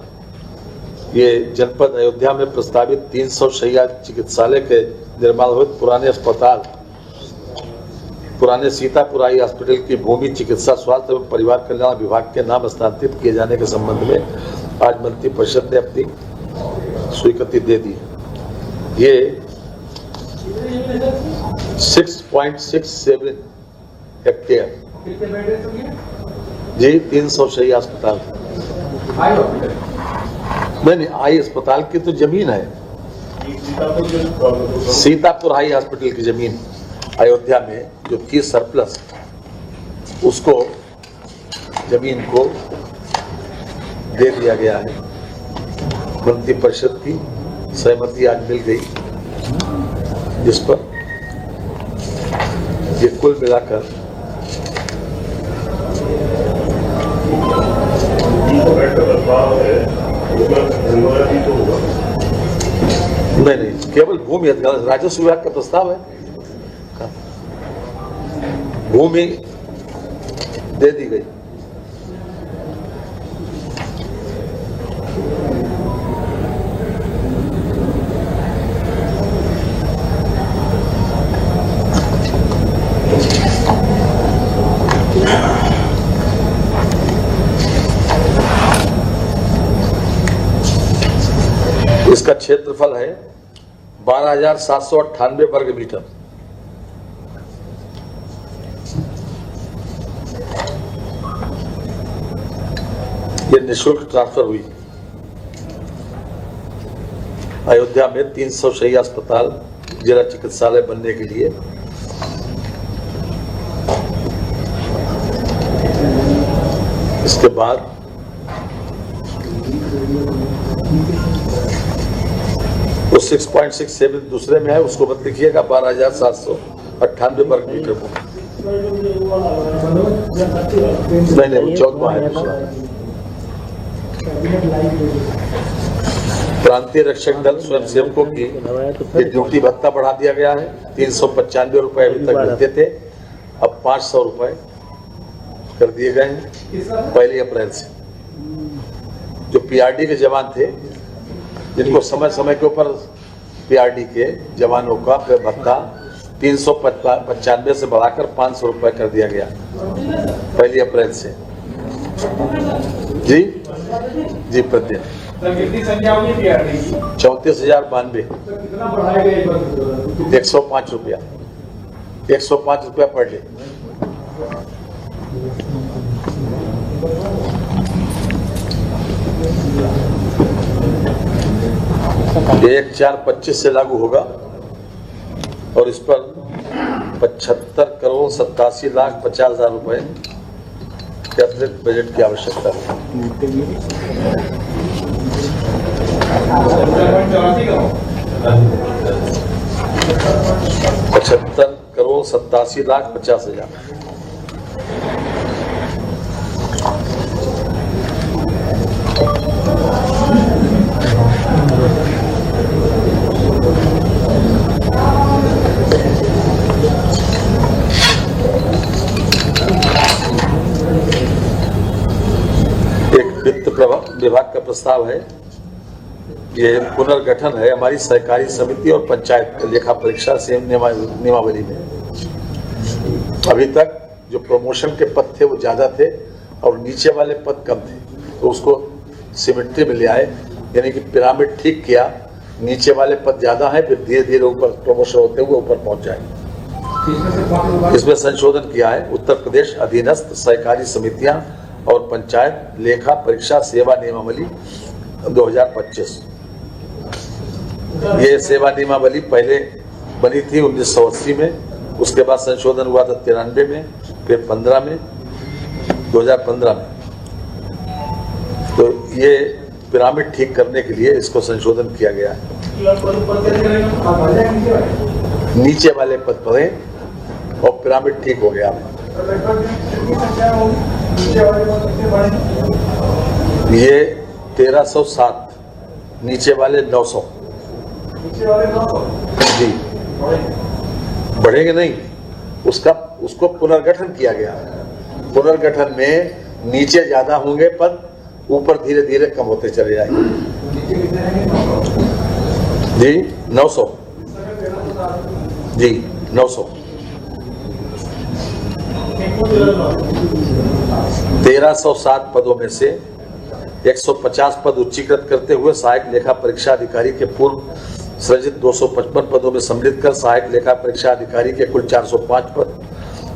ये जनपद अयोध्या में प्रस्तावित 300 शैय्या चिकित्सालय के निर्माण हेतु पुराने सीतापुर आई हॉस्पिटल की भूमि चिकित्सा स्वास्थ्य एवं परिवार कल्याण विभाग के नाम हस्तांतरित किए जाने के संबंध में आज मंत्री परिषद ने अपनी स्वीकृति दे दी। ये 6.67 हेक्टेयर जी 300 शैय्या अस्पताल नहीं, आई अस्पताल की तो जमीन है, सीतापुर हाई हॉस्पिटल की जमीन अयोध्या में जो थी सरप्लस, उसको जमीन को दे दिया गया है। मंत्री परिषद की सहमति आज मिल गई, जिस पर ये कुल मिलाकर नहीं, केवल भूमि राजस्व विभाग का प्रस्ताव है, भूमि दे दी गई। इसका क्षेत्रफल है 12,798 वर्ग मीटर। ये निःशुल्क ट्रांसफर हुई। अयोध्या में 300 शय्या अस्पताल जिला चिकित्सालय बनने के लिए इसके बाद तो 6.67 दूसरे में है, उसको मत लिखिएगा, 12,798 वर्ग मीटर को। नहीं, वो 14वां है दूसरा। प्रांतीय रक्षक दल स्वयंसेवकों की ड्यूटी भत्ता बढ़ा दिया गया है। 395 रुपए अभी तक मिलते थे, अब 500 रुपए कर दिए गए हैं 1 अप्रैल से। जो पीआरडी के जवान थे, जिनको समय समय के ऊपर पीआरडी के जवानों का भत्ता 395 से बढ़ाकर 500 रुपए कर दिया गया 1 अप्रैल से। जी जी प्रत्येक कितनी संख्या होगी पीआरडी की? 34,092। कितना बढ़ाएगा? 105 रुपया, 105 रुपया पर डे। ये 1/4/25 से लागू होगा और इस पर 75,87,50,000 रुपए के अतिरिक्त बजट की आवश्यकता है। 75,87,50,000। एक वित्त विभाग का प्रस्ताव है, ये पुनर्गठन है हमारी सहकारी समिति और पंचायत लेखा परीक्षा से नियमावली में। अभी तक जो प्रमोशन के पद थे वो ज्यादा थे और नीचे वाले पद कम थे, तो उसको सिमेट्री में ले आए, यानी कि पिरामिड ठीक किया। नीचे वाले पद ज्यादा हैं, फिर धीरे धीरे ऊपर प्रमोशन होते हुए ऊपर पहुंच जाएंगे। इसमें संशोधन किया है। उत्तर प्रदेश अधीनस्थ सहकारी समितियां और पंचायत लेखा परीक्षा सेवा नियमावली 2025। ये सेवा नियमावली पहले बनी थी 1980 में, उसके बाद संशोधन हुआ था 93 में, फिर 15 में, 2015 में। तो ये पिरामिड ठीक करने के लिए इसको संशोधन किया गया है। नीचे वाले पद पड़े और पिरामिड ठीक हो गया। ये 1307, नीचे वाले 900। जी बढ़ेंगे नहीं, उसको पुनर्गठन किया गया। पुनर्गठन में नीचे ज्यादा होंगे पद, ऊपर धीरे धीरे कम होते चले जाएंगे। जी 900, जी 900। 1307 पदों में से 150 पद उच्चीकृत करते हुए सहायक लेखा परीक्षा अधिकारी के पूर्व सृजित 255 पदों में सम्मिलित कर सहायक लेखा परीक्षा अधिकारी के कुल 405 पद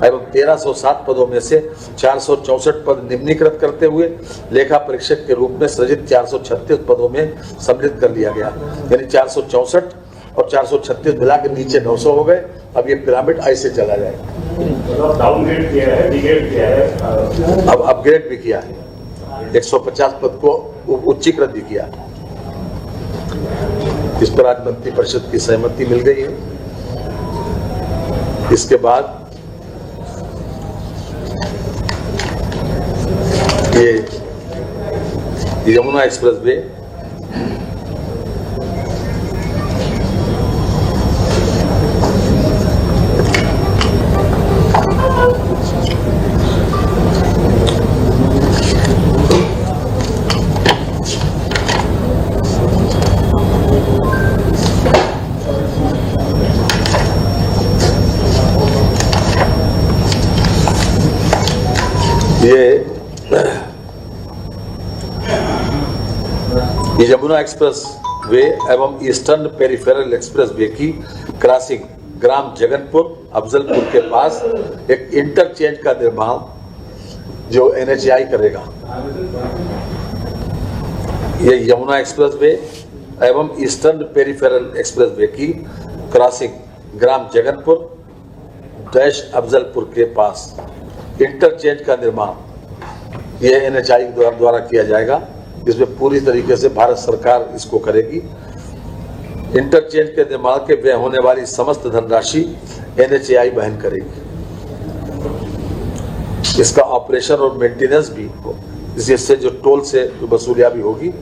एवं 1307 पदों में से 464 पद निम्नीकृत करते हुए लेखा परीक्षक के रूप में सृजित 436 पदों में सम्मिलित कर लिया गया। यानी 464 और 436 मिलाकर नीचे 900 हो गए। अब ये पिरामिड ऐसे चला जाएगा। डाउनग्रेड किया है, डिग्रेड किया है, अब अपग्रेड भी किया है, 150 पद को उच्चीकृत भी किया। इस पर आज मंत्री परिषद की सहमति मिल गई है। इसके बाद ये यमुना एक्सप्रेस वे ये यमुना एक्सप्रेस वे एवं ईस्टर्न पेरिफेरल एक्सप्रेस वे की क्रॉसिंग ग्राम जगनपुर अफजलपुर के पास एक इंटरचेंज का निर्माण जो NHAI करेगा। ये यमुना एक्सप्रेस वे एवं ईस्टर्न पेरिफेरल एक्सप्रेस वे की क्रॉसिंग ग्राम जगनपुर डैश अफजलपुर के पास इंटरचेंज का निर्माण यह NHAI द्वारा किया जाएगा। इसमें पूरी तरीके से भारत सरकार इसको करेगी। इंटरचेंज के निर्माण के व्यय होने वाली समस्त धनराशि NHAI वहन करेगी। इसका ऑपरेशन और मेंटेनेंस भी इससे जो टोल से जो वसूलियां भी होगी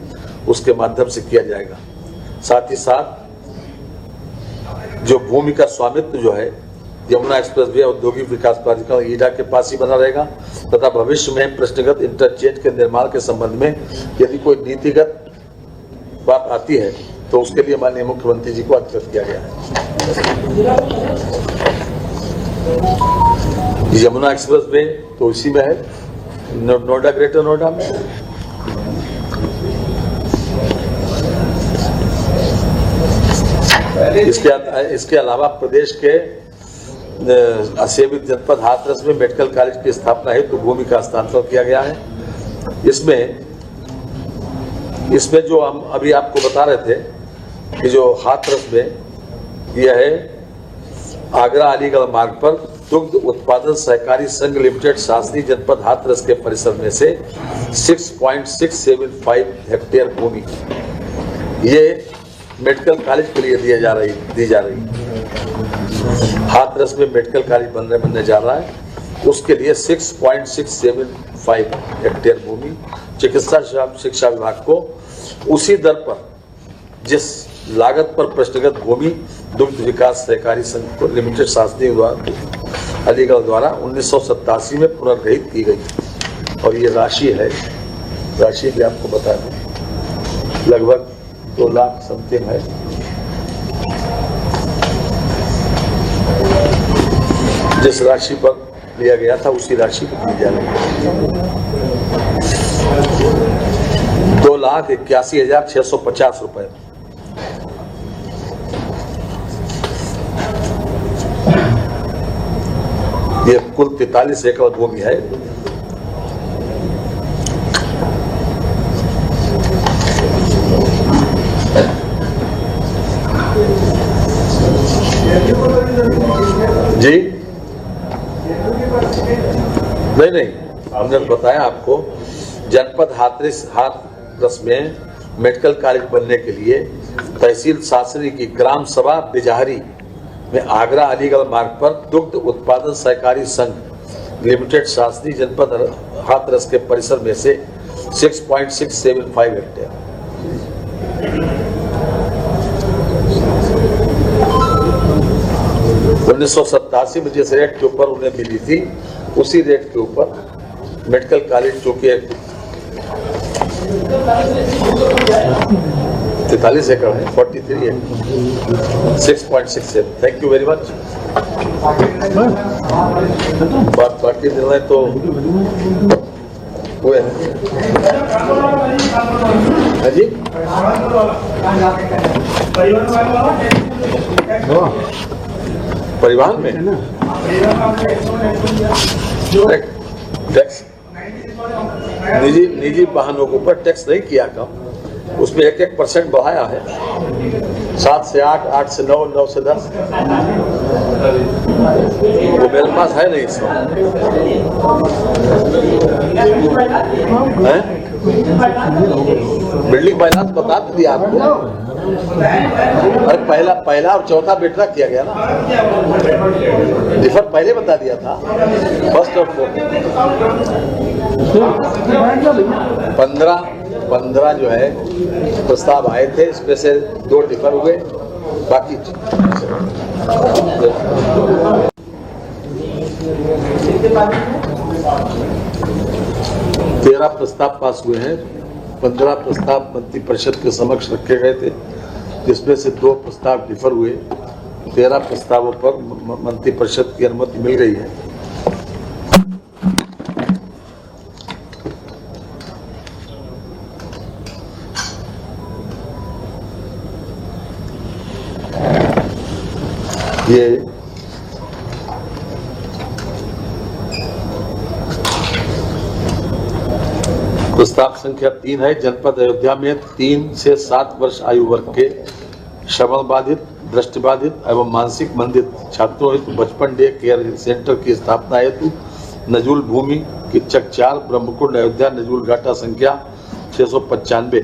उसके माध्यम से किया जाएगा। साथ ही साथ जो भूमि का स्वामित्व जो है यमुना एक्सप्रेस वे औद्योगिक विकास प्राधिकरण ईडा के पास ही बना रहेगा तथा भविष्य में प्रश्नगत इंटरचेंज के निर्माण के संबंध में यदि कोई नीतिगत बात आती है तो उसके लिए माननीय मुख्यमंत्री जी को अवगत किया गया है। यमुना एक्सप्रेस वे तो इसी में है, नोएडा, ग्रेटर नोएडा में। इसके अलावा प्रदेश के असेवित जनपद हाथरस में मेडिकल कॉलेज की स्थापना हेतु तो भूमि का हस्तांतरण किया गया है। इसमें जो हम अभी आपको बता रहे थे कि जो हाथरस में यह है आगरा अलीगढ़ मार्ग पर दुग्ध उत्पादन सहकारी संघ लिमिटेड शासकीय जनपद हाथरस के परिसर में से 6.675 हेक्टेयर भूमि ये मेडिकल कॉलेज के लिए दी जा रही हाथरस में मेडिकल कॉलेज बनने जा रहा है, उसके लिए 6.675 हेक्टेयर भूमि चिकित्सा शिक्षा विभाग को उसी दर पर जिस लागत पर प्रश्नगत भूमि दुग्ध विकास सहकारी संघ लिमिटेड शासकीय अलीगढ़ द्वारा 1987 में पुनर्ग्रहित की गई। और ये राशि है, राशि भी आपको बता दें, लगभग 2 लाख समथिंग है। जिस राशि पर लिया गया था उसी राशि को दी जा रही है। 2,81,650 रुपए। ये कुल 43 एकड़ भूमि है। जी नहीं, हमने बताया आपको जनपद हाथरस में मेडिकल कॉलेज बनने के लिए तहसील शासनी की ग्राम सभा बिजहरी में आगरा अलीगढ़ मार्ग पर दुग्ध उत्पादन सहकारी संघ लिमिटेड शासकीय जनपद हाथरस के परिसर में से 6.675 हेक्टेयर 1987 में जिस रेट के ऊपर उन्हें मिली थी उसी रेट के ऊपर मेडिकल कॉलेज जो कि 43 एकड़ है, 43 है, 6.67। Thank you very much. बाकी निर्णय तो हुए हैं जी। परिवहन में टैक्स निजी वाहनों के ऊपर टैक्स नहीं किया कम, उसमें 1% बढ़ाया है, 7 से 8, 8 से 9, 9 से 10। वो मेरे पास है नहीं इस वक्त। बिल्डिंग फाइनेंस बता दिया आपको। अरे पहला और चौथा बेटा किया गया ना, डिफर पहले बता दिया था, फर्स्ट और फोर्थ। 15 जो है प्रस्ताव आए थे, इसमें से 2 डिफर हुए, बाकी 13 प्रस्ताव पास हुए हैं। 15 प्रस्ताव मंत्री परिषद के समक्ष रखे गए थे, जिसमें से 2 प्रस्ताव डिफर हुए। 13 प्रस्तावों पर मंत्री परिषद की अनुमति मिल गई है। ये प्रस्ताव संख्या 3 है। जनपद अयोध्या में 3 से 7 वर्ष आयु वर्ग के श्रवण बाधित, दृष्टिबाधित एवं मानसिक मंदित छात्रों हेतु बचपन डे केयर सेंटर की स्थापना हेतु नजूल भूमि किच्चक 4 ब्रह्मकुंड अयोध्या नजूल घाटा संख्या 695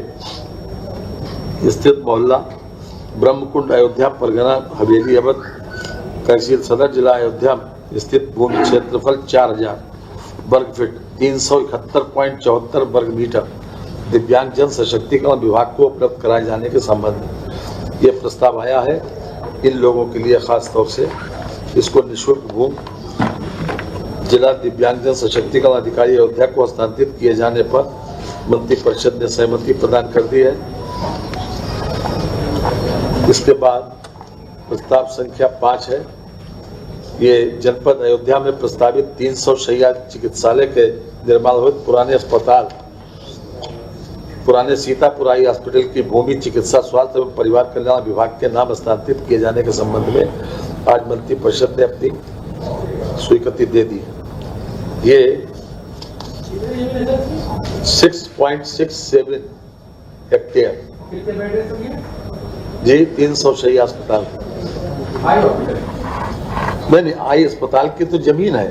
स्थित मोहल्ला ब्रह्मकुंड अयोध्या परगना हवेली अवध तहसील सदर जिला अयोध्या स्थित भूमि क्षेत्रफल 4000 वर्ग फीट 371.74 वर्ग मीटर दिव्यांग जन सशक्तिकरण विभाग को उपलब्ध कराए जाने के संबंध में ये प्रस्ताव आया है। इन लोगों के लिए खास तौर से इसको निःशुल्क भूमि जिला दिव्यांगजन सशक्तिकरण अधिकारी अयोध्या को हस्तांतरित किए जाने पर मंत्रिपरिषद ने सहमति प्रदान कर दी है। इसके बाद प्रस्ताव संख्या 5 है। ये जनपद अयोध्या में प्रस्तावित 300 शैय्या चिकित्सालय के निर्माण हेतु पुराने सीतापुर आई हॉस्पिटल की भूमि चिकित्सा स्वास्थ्य एवं परिवार कल्याण विभाग के नाम हस्तांतरित किए जाने के संबंध में आज मंत्रिपरिषद ने अपनी स्वीकृति दे दी। ये 6.67 हेक्टेयर कितने बेड है सर? जी 300 शैय्या अस्पताल नहीं, आई अस्पताल की तो जमीन है।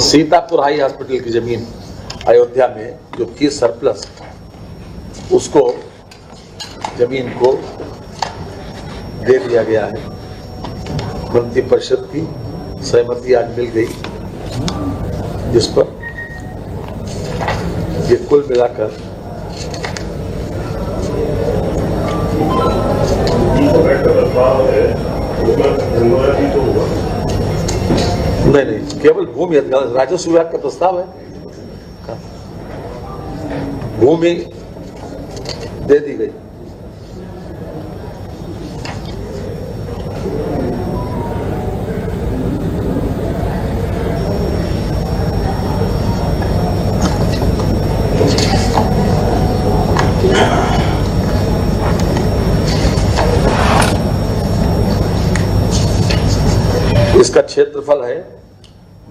सीतापुर हाई हॉस्पिटल की जमीन अयोध्या में जो थी सरप्लस, उसको जमीन को दे दिया गया है। मंत्रिपरिषद की सहमति आज मिल गई, जिस पर ये कुल मिलाकर नहीं, केवल भूमि राजस्व विभाग का प्रस्ताव है। भूमि दे दी गई। इसका क्षेत्रफल है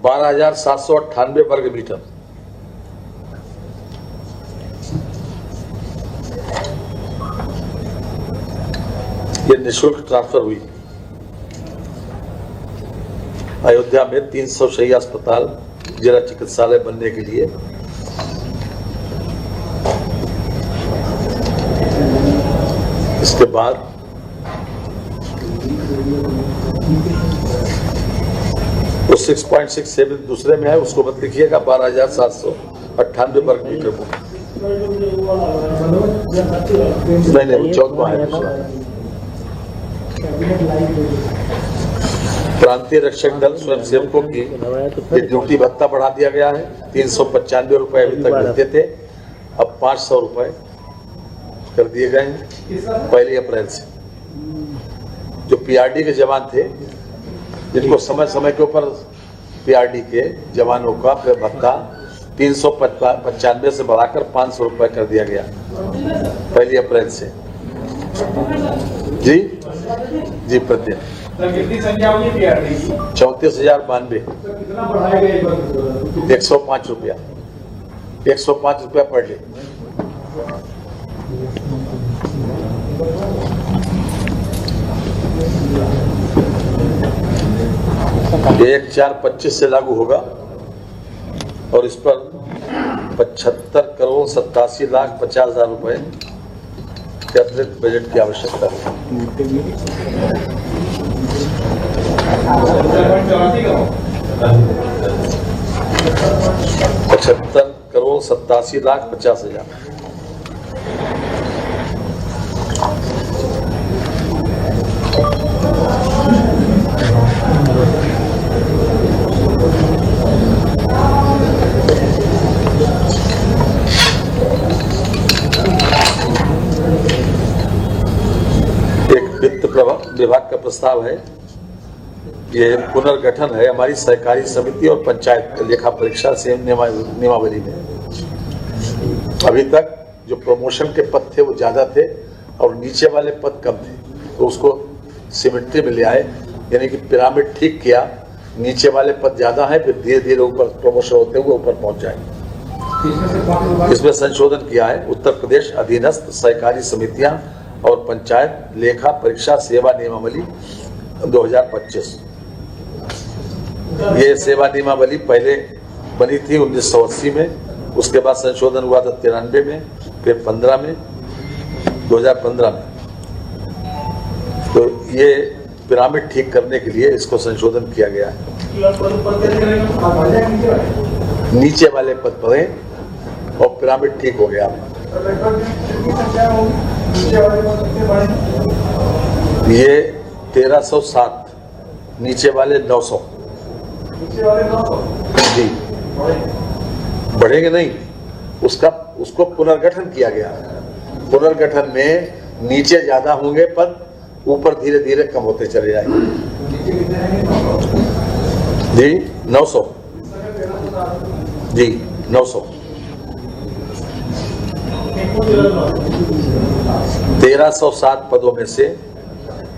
12,798 वर्ग मीटर। ये निःशुल्क ट्रांसफर हुई। अयोध्या में 300 शैय्या अस्पताल जिला चिकित्सालय बनने के लिए इसके बाद तो 6.67 दूसरे में है, उसको मत लिखिएगा। 12,798 वर्ग मीटर नहीं 14वां है दूसरा। प्रांतीय रक्षक दल स्वयंसेवकों की ये ड्यूटी भत्ता बढ़ा दिया गया है। 395 रुपए अभी तक मिलते थे, अब 500 रुपए कर दिए गए हैं 1 अप्रैल से। जो पीआरडी के जवान थे, जिनको समय समय के ऊपर पीआरडी के जवानों का भत्ता 395 से बढ़ाकर 500 रुपए कर दिया गया 1 अप्रैल से। जी प्रत्येक कितनी संख्या होगी पीआरडी की? 34,092। कितना बढ़ाया गया? 105 रुपया, 105 रुपया पर डे। ये 1/4/25 से लागू होगा और इस पर 75,87,50,000 रुपए के अतिरिक्त बजट की आवश्यकता है। 75,87,50,000। विभाग का प्रस्ताव है। ये पुनर्गठन है हमारी सहकारी समिति और पंचायत लेखा परीक्षा से नियमावली में। अभी तक जो प्रमोशन के पद थे वो ज्यादा थे और नीचे वाले पद कम थे, तो उसको सिमेट्री में ले आए, यानी कि पिरामिड ठीक किया, नीचे वाले पद ज्यादा है, फिर धीरे धीरे ऊपर प्रमोशन होते हुए ऊपर पहुंच जाए। इसमें संशोधन किया है। उत्तर प्रदेश अधीनस्थ सहकारी समितियां और पंचायत लेखा परीक्षा सेवा नियमावली 2025। ये सेवा नियमावली पहले बनी थी 1980 में, उसके बाद संशोधन हुआ था 93 में, फिर 15 में, 2015 में। तो ये पिरामिड ठीक करने के लिए इसको संशोधन किया गया है। नीचे वाले पद पड़े और पिरामिड ठीक हो गया। ये 1307, नीचे वाले 900। जी, बढ़ेंगे नहीं, उसको पुनर्गठन किया गया। पुनर्गठन में नीचे ज्यादा होंगे पद, ऊपर धीरे धीरे कम होते चले जाएंगे। जी 900, जी 900। 1307 पदों में से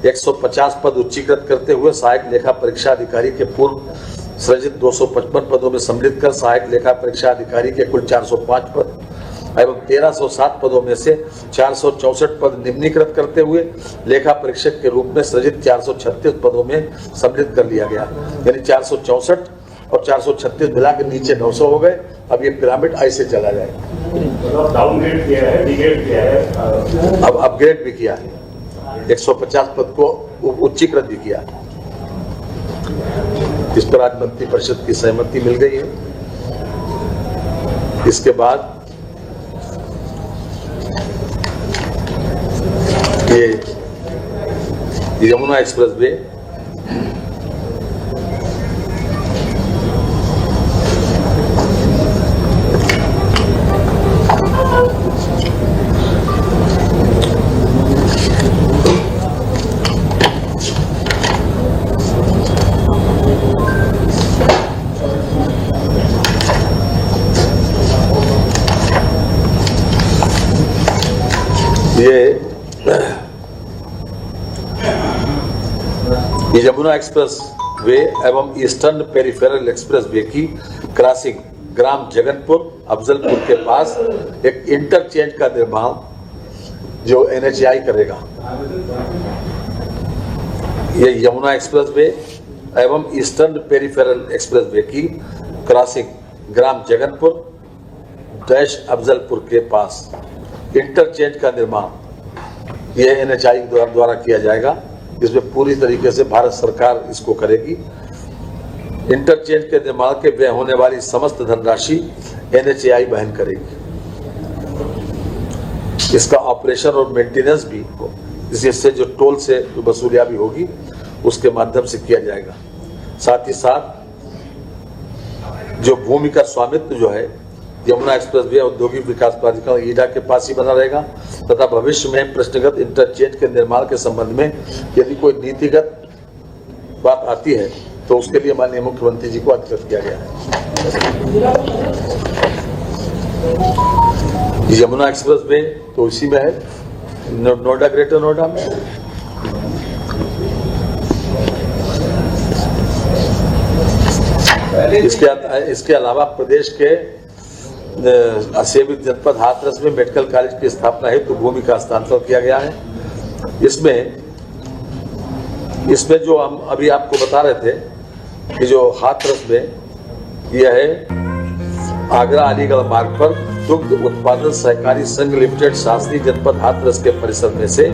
150 पद उच्चीकृत करते हुए सहायक लेखा परीक्षा अधिकारी के पूर्व सृजित 255 पदों में सम्मिलित कर सहायक लेखा परीक्षा अधिकारी के कुल 405 पद एवं 1307 पदों में से 464 पद निम्नीकृत करते हुए लेखा परीक्षक के रूप में सृजित 436 पदों में सम्मिलित कर लिया गया। यानी 464 और 436 मिलाकर नीचे 900 हो गए। अब ये पिरामिड ऐसे चला जाए। डाउनग्रेड किया है, डिग्रेड किया है, अब अपग्रेड भी किया है, 150 पद को उच्चीकृत भी किया। इस पर आज मंत्री परिषद की सहमति मिल गई है। इसके बाद ये यमुना एक्सप्रेस वे ये यमुना एक्सप्रेस वे एवं ईस्टर्न पेरिफेरल एक्सप्रेस वे की क्रॉसिंग ग्राम जगनपुर अफजलपुर के पास एक इंटरचेंज का निर्माण जो NHAI करेगा। ये यमुना एक्सप्रेस वे एवं ईस्टर्न पेरिफेरल एक्सप्रेस वे की क्रॉसिंग ग्राम जगनपुर डैश अफजलपुर के पास इंटरचेंज का निर्माण ये NHAI द्वारा किया जाएगा। इसमें पूरी तरीके से भारत सरकार इसको करेगी। इंटरचेंज के निर्माण के व्यय होने वाली समस्त धनराशि NHAI वहन करेगी। इसका ऑपरेशन और मेंटेनेंस भी इससे जो टोल से वसूलिया भी होगी उसके माध्यम से किया जाएगा। साथ ही साथ जो भूमि का स्वामित्व जो है यमुना एक्सप्रेस वे औद्योगिक विकास प्राधिकरण ईडा के पास ही बना रहेगा तथा भविष्य में प्रश्नगत इंटरचेंज के निर्माण के संबंध में यदि कोई नीतिगत बात आती है तो उसके लिए माननीय मुख्यमंत्री जी को अवगत किया गया है। यमुना एक्सप्रेस वे तो इसी में है, नोएडा ग्रेटर नोएडा में। इसके अलावा प्रदेश के असेवित जनपद हाथरस में मेडिकल कॉलेज की स्थापना हेतु भूमि का हस्तांतरण किया गया है। इसमें जो हम अभी आपको बता रहे थे कि जो हाथरस में यह है आगरा अलीगढ़ मार्ग पर दुग्ध उत्पादन सहकारी संघ लिमिटेड शासकीय जनपद हाथरस के परिसर में से